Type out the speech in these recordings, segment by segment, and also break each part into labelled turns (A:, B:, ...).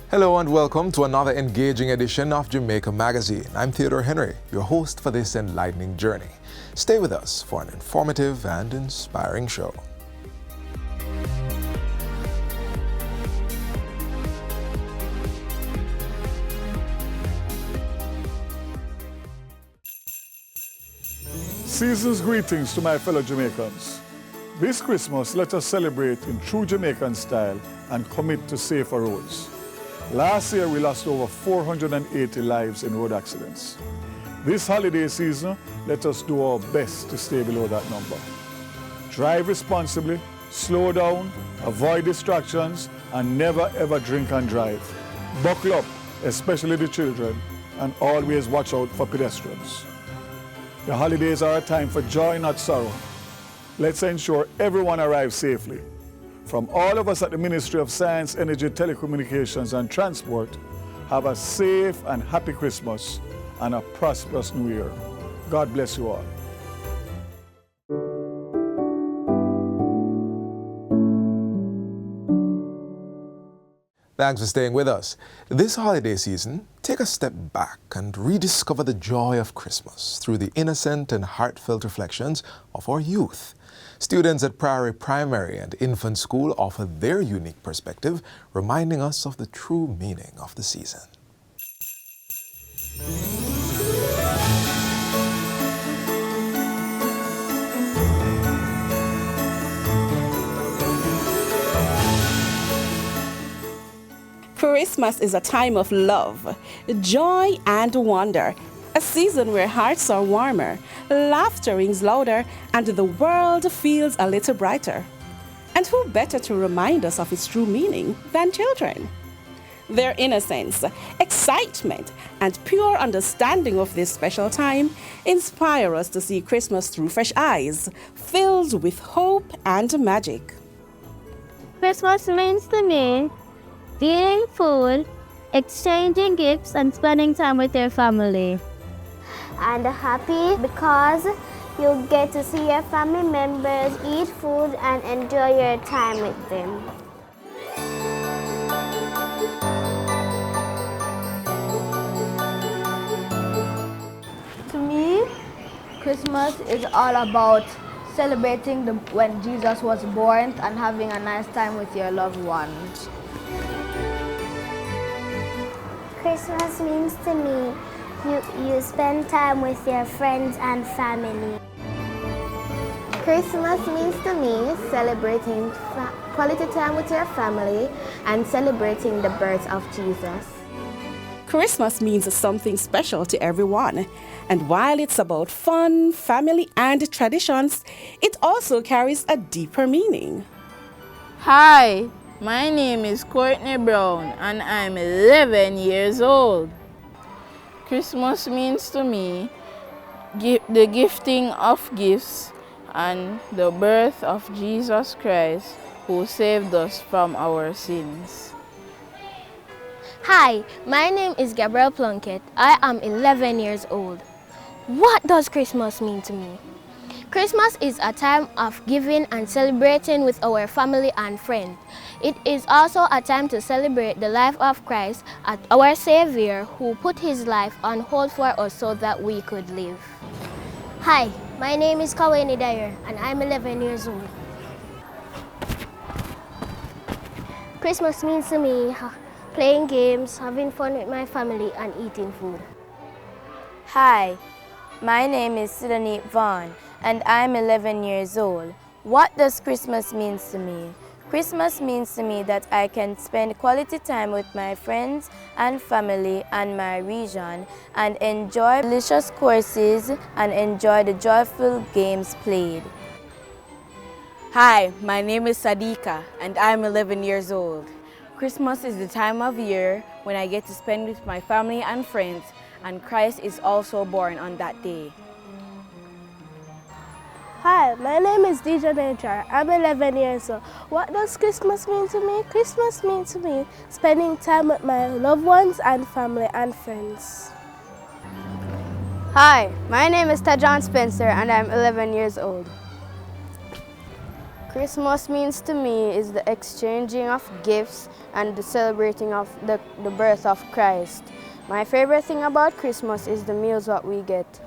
A: Hello and welcome to another engaging edition of Jamaica Magazine. I'm Theodore Henry, your host for this enlightening journey. Stay with us for an informative and inspiring show.
B: Season's greetings to my fellow Jamaicans. This Christmas, let us celebrate in true Jamaican style and commit to safer roads. Last year, we lost over 480 lives in road accidents. This holiday season, let us do our best to stay below that number. Drive responsibly, slow down, avoid distractions, and never ever drink and drive. Buckle up, especially the children, and always watch out for pedestrians. The holidays are a time for joy, not sorrow. Let's ensure everyone arrives safely. From all of us at the Ministry of Science, Energy, Telecommunications and Transport, have a safe and happy Christmas and a prosperous New Year. God bless you all.
A: Thanks for staying with us. This holiday season, take a step back and rediscover the joy of Christmas through the innocent and heartfelt reflections of our youth. Students at Priory Primary and Infant School offer their unique perspective, reminding us of the true meaning of the season.
C: Christmas is a time of love, joy, and wonder. A season where hearts are warmer, laughter rings louder, and the world feels a little brighter. And who better to remind us of its true meaning than children? Their innocence, excitement, and pure understanding of this special time inspire us to see Christmas through fresh eyes, filled with hope and magic.
D: Christmas means to me eating food, exchanging gifts, and spending time with your family.
E: And happy because you get to see your family members eat food and enjoy your time with them.
F: To me, Christmas is all about celebrating when Jesus was born and having a nice time with your loved ones.
E: Christmas means to me you spend time with your friends and family.
G: Christmas means to me celebrating quality time with your family and celebrating the birth of Jesus.
C: Christmas means something special to everyone. And while it's about fun, family, and traditions, it also carries a deeper meaning.
H: Hi, my name is Courtney Brown and I'm 11 years old. Christmas means to me the gifting of gifts and the birth of Jesus Christ who saved us from our sins.
I: Hi, my name is Gabrielle Plunkett. I am 11 years old. What does Christmas mean to me? Christmas is a time of giving and celebrating with our family and friends. It is also a time to celebrate the life of Christ, our Savior, who put his life on hold for us so that we could live.
E: Hi, my name is Kaweni Dyer and I'm 11 years old. Christmas means to me playing games, having fun with my family, and eating food.
J: Hi, my name is Sidonie Vaughn and I'm 11 years old. What does Christmas mean to me? Christmas means to me that I can spend quality time with my friends and family and my region and enjoy delicious courses and enjoy the joyful games played.
K: Hi, my name is Sadika and I'm 11 years old. Christmas is the time of year when I get to spend with my family and friends, and Christ is also born on that day.
L: Hi, my name is DJ Nature. I'm 11 years old. What does Christmas mean to me? Christmas means to me spending time with my loved ones and family and friends.
M: Hi, my name is Tajon Spencer and I'm 11 years old.
F: Christmas means to me is the exchanging of gifts and the celebrating of the birth of Christ. My favorite thing about Christmas is the meals that we get.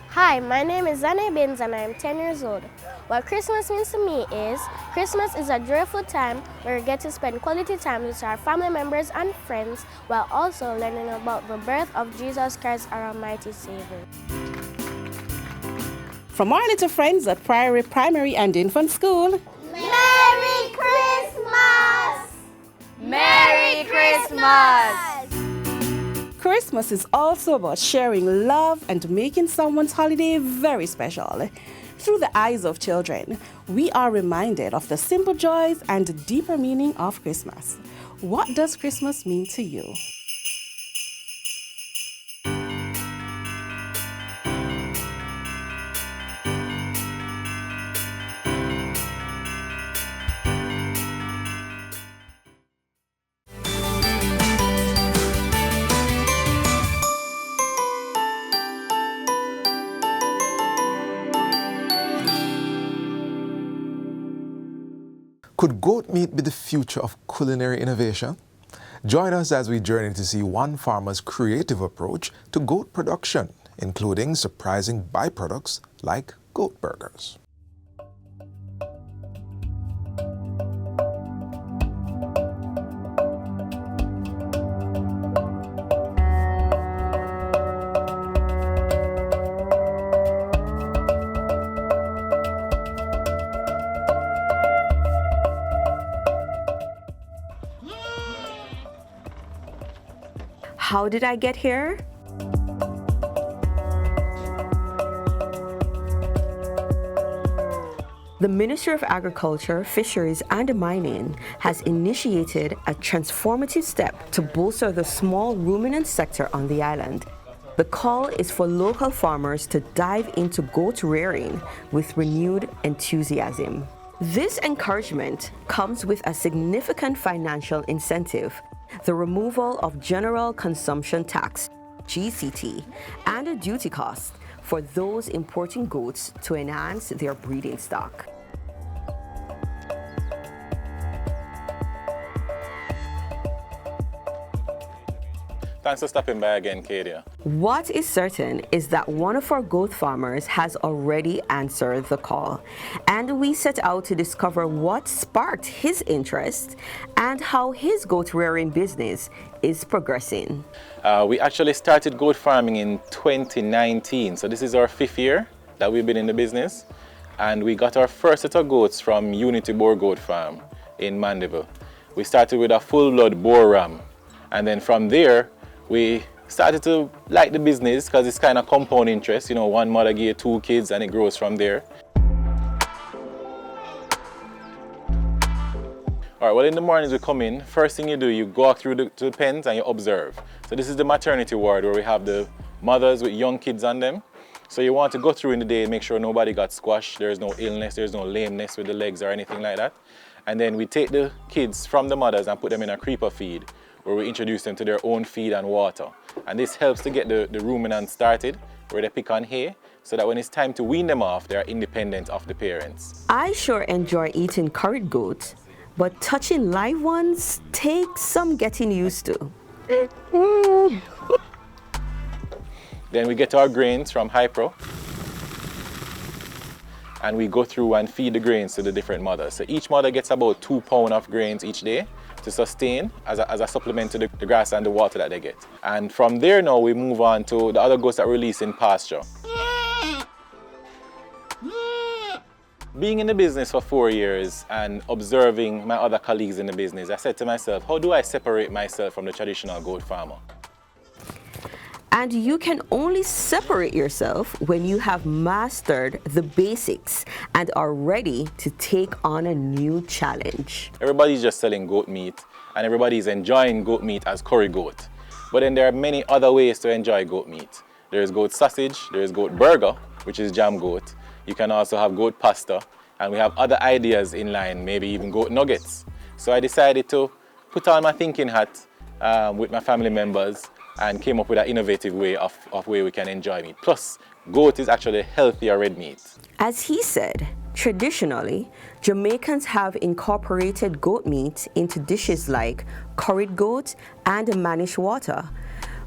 L: Hi, my name is Zane Binz and I am 10 years old. What Christmas means to me is Christmas is a joyful time where we get to spend quality time with our family members and friends while also learning about the birth of Jesus Christ, our Almighty Savior.
C: From our little friends at Priory Primary and Infant School,
E: Merry Christmas!
K: Merry Christmas!
C: Christmas is also about sharing love and making someone's holiday very special. Through the eyes of children, we are reminded of the simple joys and deeper meaning of Christmas. What does Christmas mean to you?
A: Could goat meat be the future of culinary innovation? Join us as we journey to see one farmer's creative approach to goat production, including surprising byproducts like goat burgers.
M: How did I get here? The Ministry of Agriculture, Fisheries and Mining has initiated a transformative step to bolster the small ruminant sector on the island. The call is for local farmers to dive into goat rearing with renewed enthusiasm. This encouragement comes with a significant financial incentive: the removal of General Consumption Tax, GCT, and a duty cost for those importing goats to enhance their breeding stock.
N: Thanks for stopping by again, Kadia.
M: What is certain is that one of our goat farmers has already answered the call, and we set out to discover what sparked his interest and how his goat rearing business is progressing.
N: We actually started goat farming in 2019, so this is our 5th year that we've been in the business, and we got our first set of goats from Unity Boar Goat Farm in Mandeville. We started with a full-blood boar ram, and then from there we started to like the business because it's kind of compound interest. You know, one mother gave 2 kids and it grows from there. All right, well, in the mornings we come in, first thing you do, you go through the pens and you observe. So this is the maternity ward where we have the mothers with young kids on them. So you want to go through in the day and make sure nobody got squashed, there's no illness, there's no lameness with the legs or anything like that. And then we take the kids from the mothers and put them in a creeper feed, where we introduce them to their own feed and water. And this helps to get the ruminants started, where they pick on hay, so that when it's time to wean them off, they're independent of the parents.
M: I sure enjoy eating curried goat, but touching live ones takes some getting used to.
N: Then we get our grains from Hypro, and we go through and feed the grains to the different mothers. So each mother gets about 2 pounds of grains each day to sustain as a supplement to the grass and the water that they get. And from there now we move on to the other goats that release in pasture. Being in the business for 4 years and observing my other colleagues in the business, I said to myself, how do I separate myself from the traditional goat farmer?
M: And you can only separate yourself when you have mastered the basics and are ready to take on a new challenge.
N: Everybody's just selling goat meat and everybody's enjoying goat meat as curry goat. But then there are many other ways to enjoy goat meat. There is goat sausage, there is goat burger, which is jam goat. You can also have goat pasta, and we have other ideas in line, maybe even goat nuggets. So I decided to put on my thinking hat with my family members and came up with an innovative way of way we can enjoy meat. Plus, goat is actually healthier red meat.
M: As he said, traditionally, Jamaicans have incorporated goat meat into dishes like curried goat and manish water.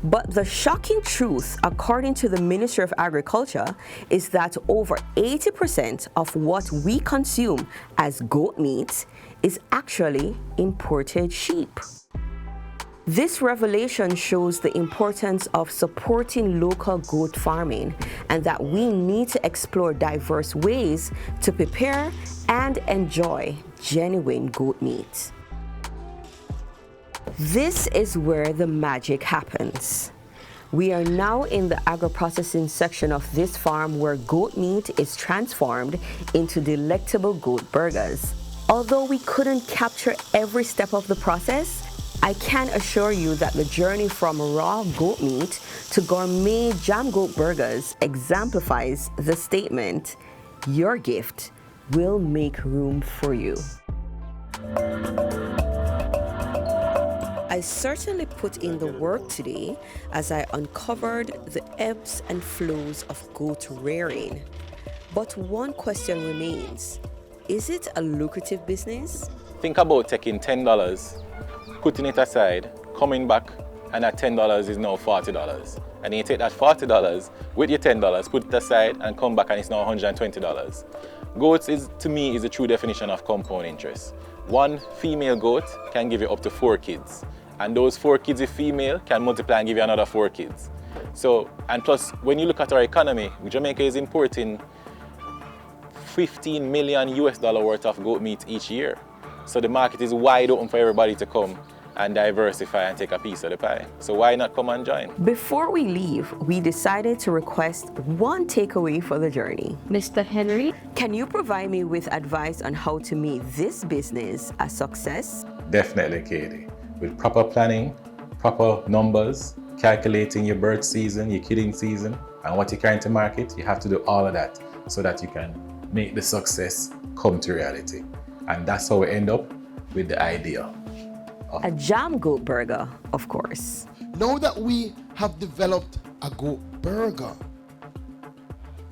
M: But the shocking truth, according to the Ministry of Agriculture, is that over 80% of what we consume as goat meat is actually imported sheep. This revelation shows the importance of supporting local goat farming and that we need to explore diverse ways to prepare and enjoy genuine goat meat. This is where the magic happens. We are now in the agro-processing section of this farm where goat meat is transformed into delectable goat burgers. Although we couldn't capture every step of the process, I can assure you that the journey from raw goat meat to gourmet jam goat burgers exemplifies the statement, your gift will make room for you. I certainly put in the work today as I uncovered the ebbs and flows of goat rearing. But one question remains, is it a lucrative business?
N: Think about taking $10, putting it aside, coming back, and that $10 is now $40. And then you take that $40 with your $10, put it aside, and come back and it's now $120. Goats is, to me, is a true definition of compound interest. One female goat can give you up to 4 kids. And those 4 kids, if female, can multiply and give you another 4 kids. So, and plus, when you look at our economy, Jamaica is importing $15 million worth of goat meat each year. So the market is wide open for everybody to come and diversify and take a piece of the pie. So why not come and join?
M: Before we leave, we decided to request one takeaway for the journey.
D: Mr. Henry,
M: can you provide me with advice on how to make this business a success?
N: Definitely, Katie. With proper planning, proper numbers, calculating your birth season, your kidding season, and what you're carrying to market, you have to do all of that so that you can make the success come to reality. And that's how we end up with the idea of
M: a jam goat burger, of course.
O: Now that we have developed a goat burger,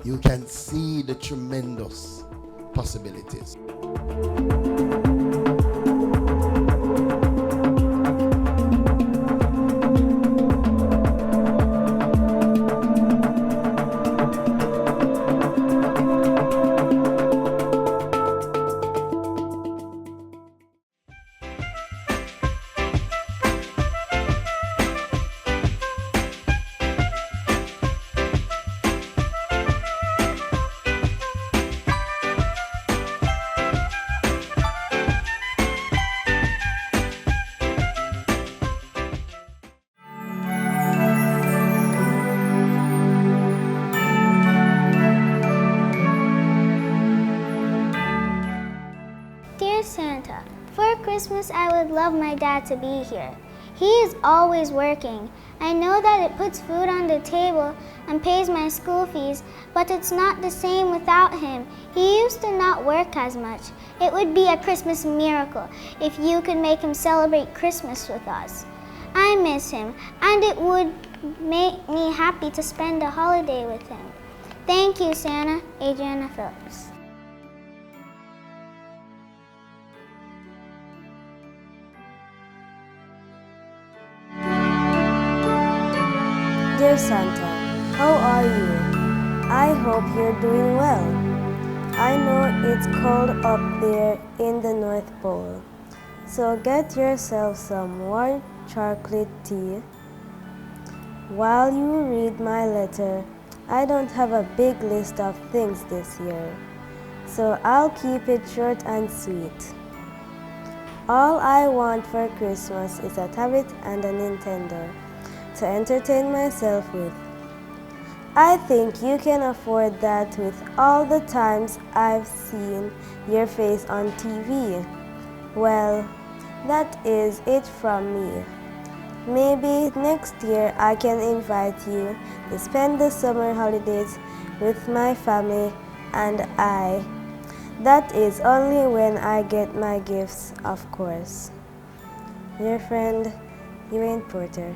O: you can see the tremendous possibilities.
E: Santa, for Christmas I would love my dad to be here. He is always working. I know that it puts food on the table and pays my school fees, but it's not the same without him. He used to not work as much. It would be a Christmas miracle if you could make him celebrate Christmas with us. I miss him, and it would make me happy to spend a holiday with him. Thank you, Santa. Adriana Phillips.
P: Dear Santa, how are you? I hope you're doing well. I know it's cold up there in the North Pole, so get yourself some warm chocolate tea. While you read my letter, I don't have a big list of things this year, so I'll keep it short and sweet. All I want for Christmas is a tablet and a Nintendo to entertain myself with. I think you can afford that with all the times I've seen your face on TV. Well, that is it from me. Maybe next year I can invite you to spend the summer holidays with my family and I. That is only when I get my gifts, of course. Your friend, Ewayne Porter.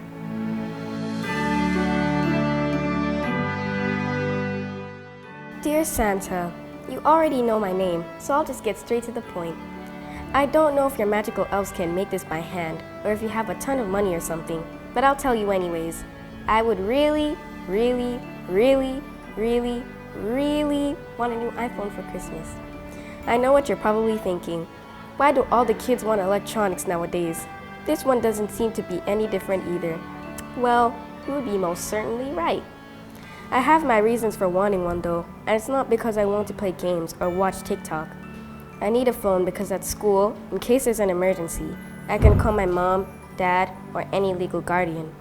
Q: Dear Santa, you already know my name, so I'll just get straight to the point. I don't know if your magical elves can make this by hand, or if you have a ton of money or something, but I'll tell you anyways. I would really want a new iPhone for Christmas. I know what you're probably thinking. Why do all the kids want electronics nowadays? This one doesn't seem to be any different either. Well, you would be most certainly right. I have my reasons for wanting one though, and it's not because I want to play games or watch TikTok. I need a phone because at school, in case there's an emergency, I can call my mom, dad, or any legal guardian.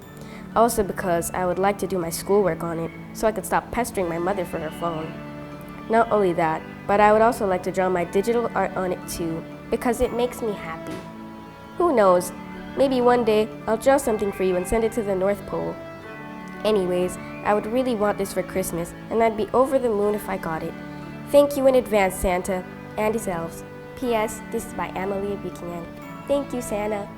Q: Also because I would like to do my schoolwork on it, so I could stop pestering my mother for her phone. Not only that, but I would also like to draw my digital art on it too, because it makes me happy. Who knows, maybe one day I'll draw something for you and send it to the North Pole. Anyways, I would really want this for Christmas, and I'd be over the moon if I got it. Thank you in advance, Santa, and his elves. P.S. This is by Emily Buchanan. Thank you, Santa.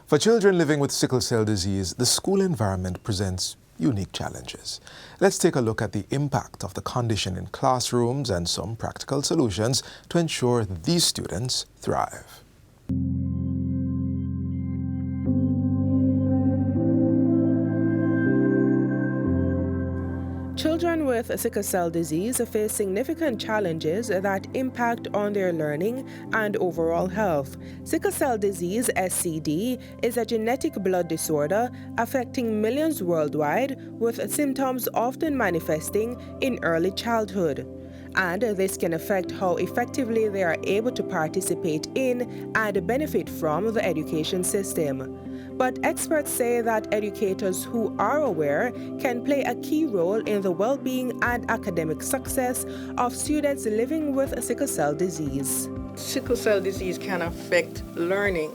A: For children living with sickle cell disease, the school environment presents unique challenges. Let's take a look at the impact of the condition in classrooms and some practical solutions to ensure these students thrive.
R: Children with sickle cell disease face significant challenges that impact on their learning and overall health. Sickle cell disease, SCD, is a genetic blood disorder affecting millions worldwide, with symptoms often manifesting in early childhood. And this can affect how effectively they are able to participate in and benefit from the education system. But experts say that educators who are aware can play a key role in the well-being and academic success of students living with sickle cell disease.
S: Sickle cell disease can affect learning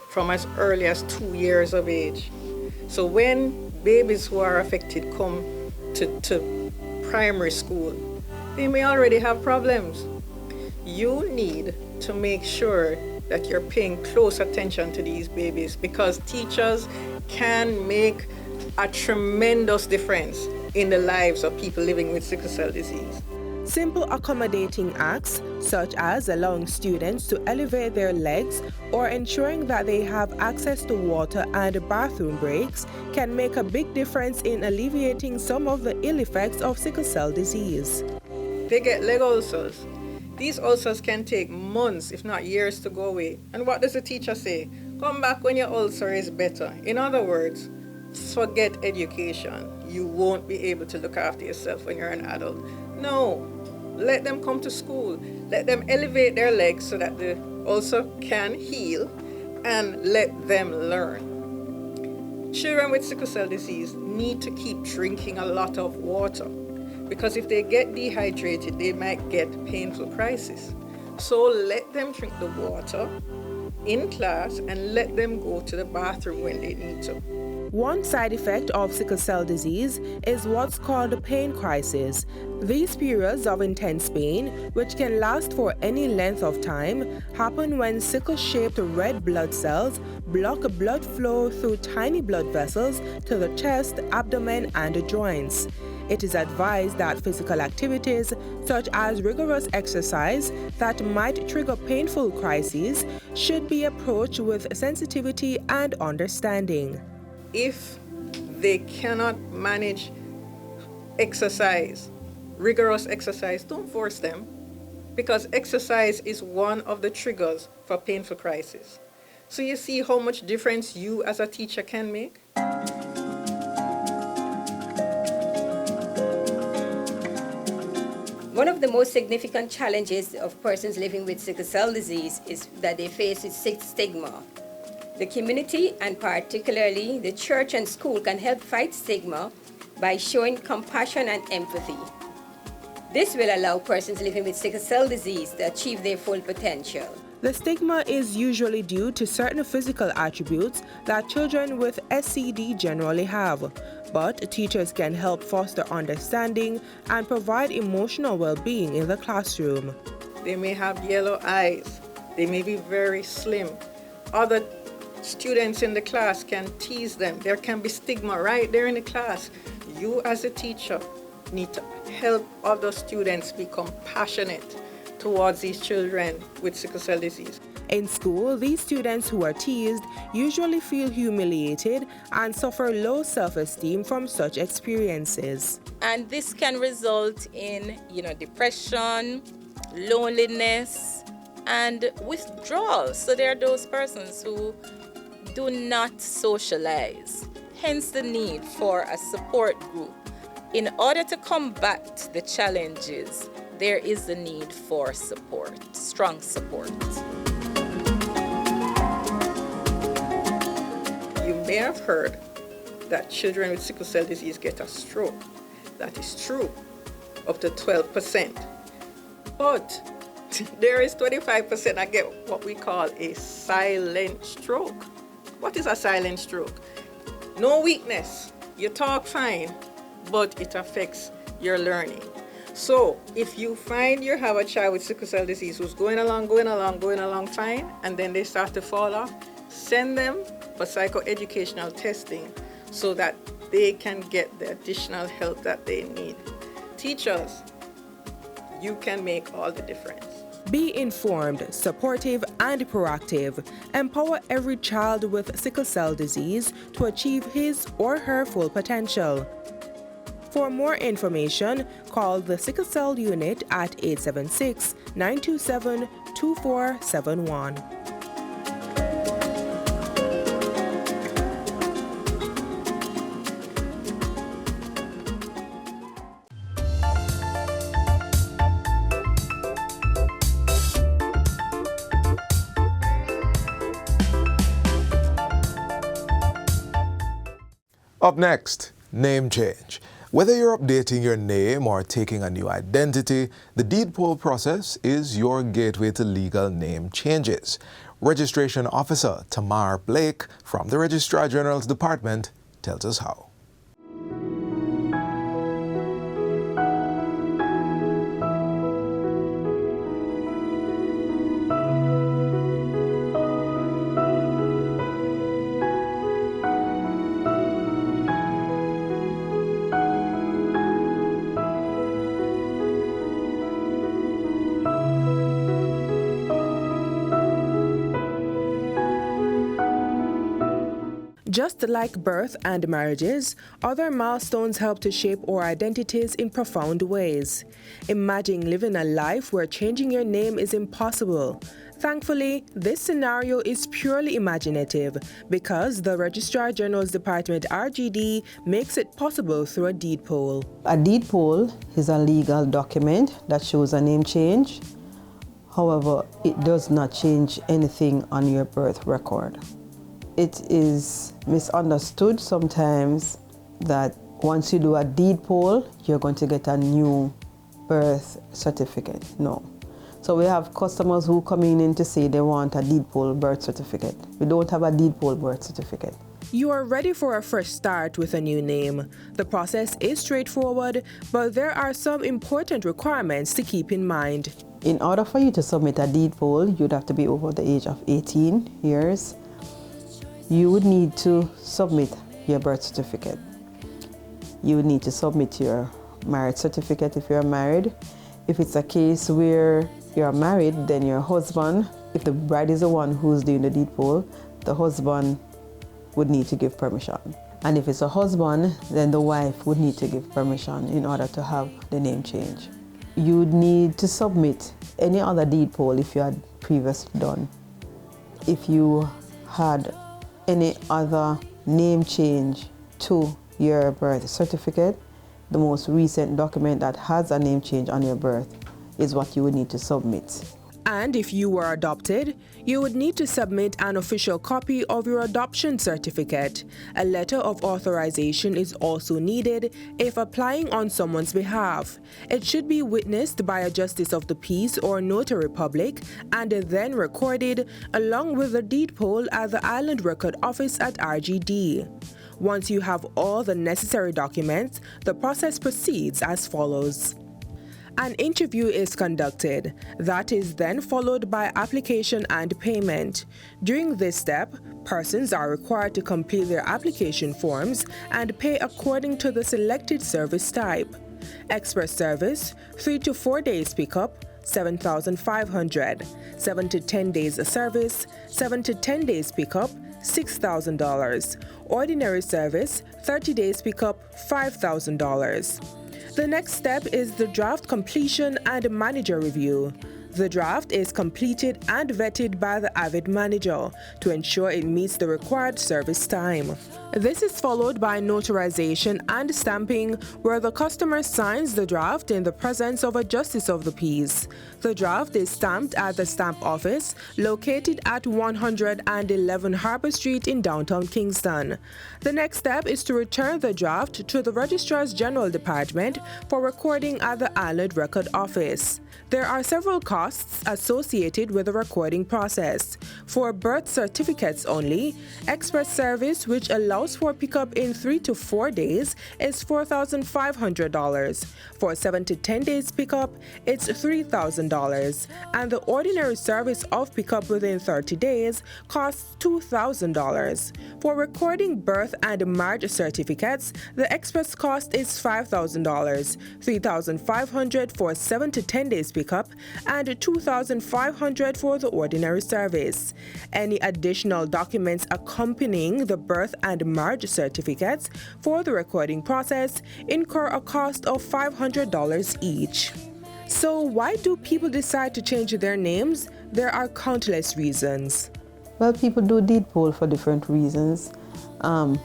S: from as early as 2 years of age. So when babies who are affected come to primary school, they may already have problems. You need to make sure that you're paying close attention to these babies, because teachers can make a tremendous difference in the lives of people living with sickle cell disease.
R: Simple accommodating acts, such as allowing students to elevate their legs or ensuring that they have access to water and bathroom breaks, can make a big difference in alleviating some of the ill effects of sickle cell disease.
S: They get leg ulcers. These ulcers can take months, if not years, to go away. And what does the teacher say? Come back when your ulcer is better. In other words, forget education. You won't be able to look after yourself when you're an adult. No, let them come to school. Let them elevate their legs so that the ulcer can heal, and let them learn. Children with sickle cell disease need to keep drinking a lot of water, because if they get dehydrated, they might get painful crisis. So let them drink the water in class and let them go to the bathroom when they need to.
R: One side effect of sickle cell disease is what's called a pain crisis. These periods of intense pain, which can last for any length of time, happen when sickle-shaped red blood cells block blood flow through tiny blood vessels to the chest, abdomen, and joints. It is advised that physical activities, such as rigorous exercise that might trigger painful crises, should be approached with sensitivity and understanding.
S: If they cannot manage exercise, rigorous exercise, don't force them, because exercise is one of the triggers for painful crisis. So you see how much difference you as a teacher can make?
T: One of the most significant challenges of persons living with sickle cell disease is that they face stigma. The community, and particularly the church and school, can help fight stigma by showing compassion and empathy. This will allow persons living with sickle cell disease to achieve their full potential.
R: The stigma is usually due to certain physical attributes that children with SCD generally have, but teachers can help foster understanding and provide emotional well-being in the classroom.
S: They may have yellow eyes. They may be very slim. Other students in the class can tease them. There can be stigma right there in the class. You as a teacher need to help other students be compassionate towards these children with sickle cell disease.
R: In school, these students who are teased usually feel humiliated and suffer low self-esteem from such experiences.
H: And this can result in, depression, loneliness, and withdrawal. So there are those persons who do not socialize, hence the need for a support group. In order to combat the challenges, there is the need for support, strong support.
S: You may have heard that children with sickle cell disease get a stroke. That is true, up to 12%. But there is 25% that get what we call a silent stroke. What is a silent stroke? No weakness. You talk fine, but it affects your learning. So if you find you have a child with sickle cell disease who's going along fine, and then they start to fall off, send them for psychoeducational testing so that they can get the additional help that they need. Teachers, you can make all the difference.
R: Be informed, supportive, and proactive. Empower every child with sickle cell disease to achieve his or her full potential. For more information, call the Sickle Cell Unit at 876-927-2471.
A: Up next, name change. Whether you're updating your name or taking a new identity, the deed poll process is your gateway to legal name changes. Registration Officer Tamar Blake from the Registrar General's Department tells us how.
R: Just like birth and marriages, other milestones help to shape our identities in profound ways. Imagine living a life where changing your name is impossible. Thankfully, this scenario is purely imaginative because the Registrar General's Department RGD makes it possible through a deed poll.
U: A deed poll is a legal document that shows a name change. However, it does not change anything on your birth record. It is misunderstood sometimes that once you do a deed poll, you're going to get a new birth certificate. No. So we have customers who come in to say they want a deed poll birth certificate. We don't have a deed poll birth certificate.
R: You are ready for a fresh start with a new name. The process is straightforward, but there are some important requirements to keep in mind.
U: In order for you to submit a deed poll, you'd have to be over the age of 18 years. You would need to submit your birth certificate. You would need to submit your marriage certificate if you're married. If it's a case where you're married, then your husband, if the bride is the one who's doing the deed poll, the husband would need to give permission. And if it's a husband, then the wife would need to give permission in order to have the name change. You'd need to submit any other deed poll if you had previously done. If you had any other name change to your birth certificate, the most recent document that has a name change on your birth is what you would need to submit.
R: And if you were adopted, you would need to submit an official copy of your adoption certificate. A letter of authorization is also needed if applying on someone's behalf. It should be witnessed by a justice of the peace or notary public and then recorded along with the deed poll at the Island Record Office at RGD. Once you have all the necessary documents, the process proceeds as follows. An interview is conducted. That is then followed by application and payment. During this step, persons are required to complete their application forms and pay according to the selected service type. Express service, 3 to 4 days pickup, $7,500. 7 to 10 days service, 7 to 10 days pickup, $6,000. Ordinary service, 30 days pickup, $5,000. The next step is the draft completion and manager review. The draft is completed and vetted by the AVID manager to ensure it meets the required service time. This is followed by notarization and stamping, where the customer signs the draft in the presence of a justice of the peace. The draft is stamped at the stamp office located at 111 Harbour Street in downtown Kingston. The next step is to return the draft to the Registrar's General Department for recording at the Island Record Office. There are several costs associated with the recording process. For birth certificates only, express service, which allows for pickup in 3 to 4 days, is $4,500. For 7 to 10 days pickup, it's $3,000. And the ordinary service of pickup within 30 days costs $2,000. For recording birth and marriage certificates, the express cost is $5,000, $3,500 for 7 to 10 days pickup, and $2,500 for the ordinary service. Any additional documents accompanying the birth and marriage certificates for the recording process incur a cost of $500 each. So why do people decide to change their names? There are countless reasons.
U: Well, people do deed poll for different reasons,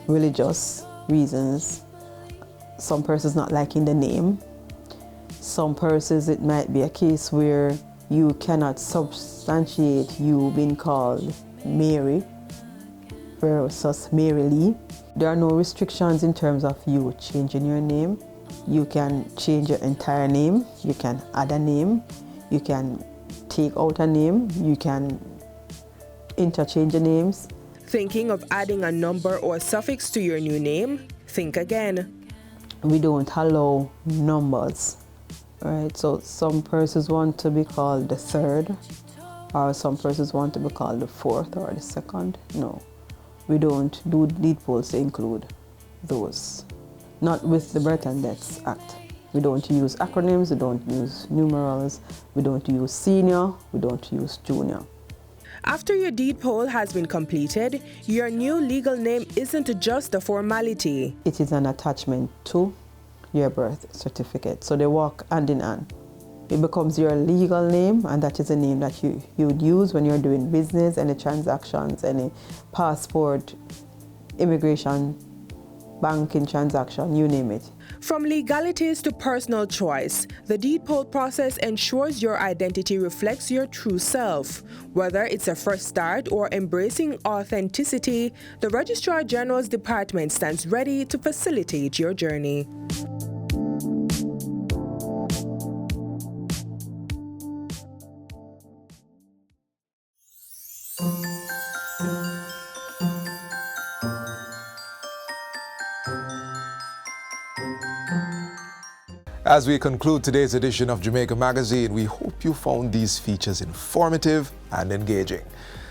U: religious reasons. Some persons not liking the name. Some persons it might be a case where you cannot substantiate you being called Mary versus Mary Lee. There are no restrictions in terms of you changing your name. You can change your entire name, you can add a name, you can take out a name, you can interchange the names.
R: Thinking of adding a number or suffix to your new name? Think again.
U: We don't allow numbers. Right, so some persons want to be called the third, or some persons want to be called the fourth or the second. No, we don't do deed polls to include those. Not with the Birth and Deaths Act. We don't use acronyms, we don't use numerals, we don't use senior, we don't use junior.
R: After your deed poll has been completed, your new legal name isn't just a formality.
U: It is an attachment to your birth certificate, so they walk hand in hand. It becomes your legal name, and that is a name that you would use when you're doing business, any transactions, any passport, immigration, banking transaction, you name it.
R: From legalities to personal choice, the deed poll process ensures your identity reflects your true self. Whether it's a fresh start or embracing authenticity, the Registrar General's Department stands ready to facilitate your journey.
A: As we conclude today's edition of Jamaica Magazine, we hope you found these features informative and engaging.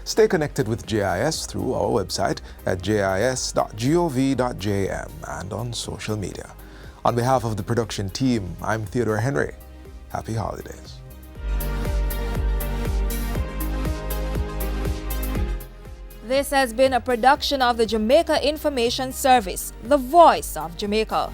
A: Stay connected with JIS through our website at jis.gov.jm and on social media. On behalf of the production team, I'm Theodore Henry. Happy holidays.
B: This has been a production of the Jamaica Information Service, the voice of Jamaica.